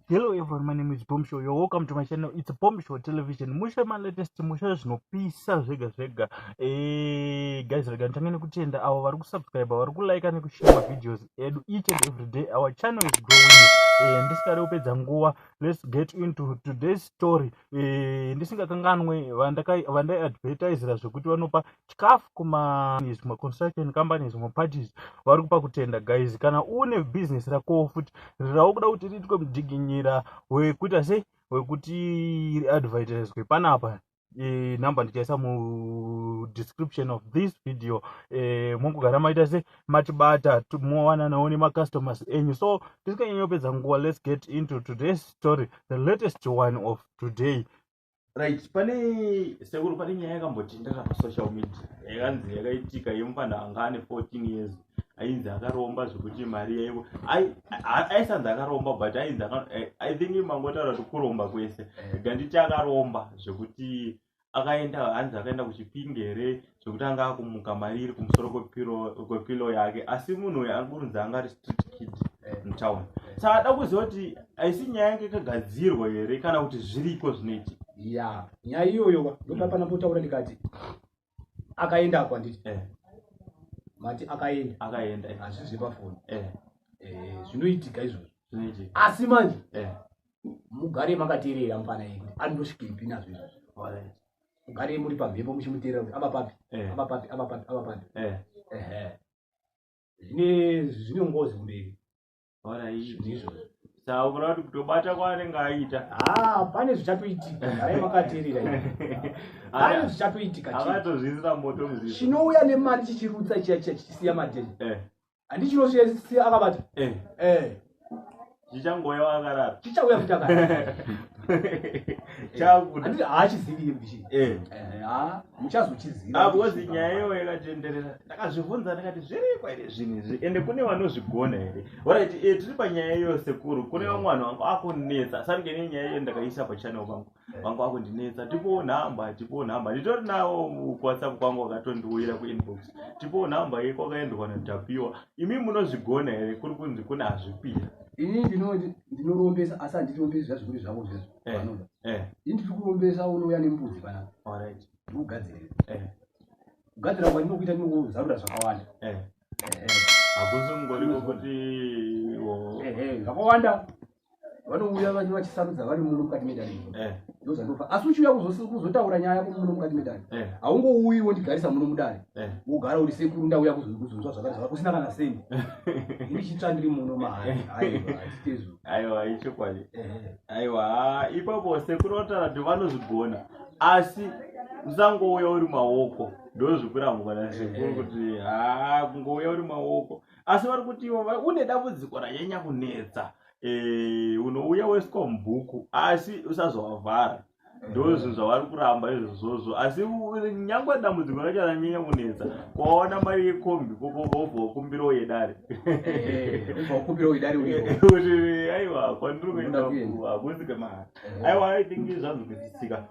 Hello everyone, my name is Bombshow. You're welcome to my channel. It's Bombshow Television. Musha my latest musha zvinopisa zvega. Guys, rega nditangene kutenda avo vari kusubscribe, vari kulike nekushare videos edu each and every day. Our channel is growing. Ndisikade kupedza nguva. Let's get into today's story. Ndisingakanganwe vandai advertisera zvekuti vanopa chikafu kuma construction companies, parties vari kupa kutenda. Guys, kana une business rako futi raukuda kuti riitwe mudziginyira wekuita sei wekuti advertiswe panapa, number ndichaisa mu description of this video. Mungogara maita sei matibata muwana nawo nemacustomers enyu. So tisikanyanyopedza nguva, let's get into today's story, the latest one of today. Right, pane Sekuru, pane nyaya yakambotendera pasocial media yakanzi yakaitika yemupanda anga ane 14 years ainzi akaromba zvekuti mari yaivo aisanzi akaromba but ainzi I think mangotaura kuti kuromba kwese ganditi akaromba zvekuti hanzi akaenda kuChipinge here zvekuti anga akumuka mari iri kumusoro kwepilo yake, asi munhu uyu angunzi anga ari street kid mutown. Saka ada kuziva kuti haisi nyaya yange yakagadzirwa here kana kuti zviriko zvinoitika. Nyaya iyoyo ndoda panambotaura ndikati akaenda kwanditi mati akaenda azvizi pafoni zvinoitika izvozvo zvinoitika, asi manje mugare makateerera mupana yenyu andosvikipi nazvo izvozvo. Mugare muri pamhepo muchimuteerera kuti abapapi zvine ngozi kumberi izvozvo. Saka kuna kuti kutobata kwaanenge aita pane zvichatoitika. Garai makateerera pane zvichatoitika. akatozviisira moto muzvizvo chinouya nemari chichirutsa chichisiya madeni handi chinosiya akabata chichangoya akarara chichauya futi akarara handiti haachizivi bishi muchazochiziva because nyaya iyoyo yakatenderera. Ndakazvibvunza ndikati zvirikwa here zvinhu izvi ende kune vanozvigona here. Alright, tiri panyaya iyoyo Sekuru, kune vamwe vanhu vangu akunetsa sandingene nyaya iyo ndakaisa pachannel pangu vangu akundinetsa, tipo nhamba nditori nawo kuwhatsapp kwangu wakatondiuyira kuinbox, tipo nhamba yekwakaendwa nadhapiwa. Imi munozvigona here kuri kunzi kuna hazvipira? ini ndinorombesa asi handitirombesi zvazvikuri zvavo zvezvo vanoda ini ndiri kurombesa unouya nembudzi panapa ndikugadzirira kugadzira kwa ndinokuita ndinozarura zvakawanda hakusi mungoriko kuti zvakawanda vanouya vachisarudza vari muno mukati medani ndozvandopa, asi uchiuya kuzotaura nyaya yako muno mukati medani haungouyi wondigarisa muno mudare wogara uri Sekuru ndauya kuzonzwa zvakati kusina kana seni ini chitsva ndiri muno mahari hatitezo. Aiwa, ichokwadi. Aiwa, ipapo Sekuru vataura kuti vanozvigona asi usangouya uri maoko ndozvikura mukana Sekuru kuti kungouya uri maoko, asi vari kuti une dambudziko ranyanya kunetsa. Unouya weiswa mubhuku asi usazovavhara, ndozvo zvavari kuramba izvozvo. Asi nyangwe dambudziko racho ranyanya kunetsa, kwaona mari yekombi kobva wakumbirawo yedare kuti aiwa kwandiri kuenda hakusi kamari. Aiwa, I think zvazvo kutsitsika.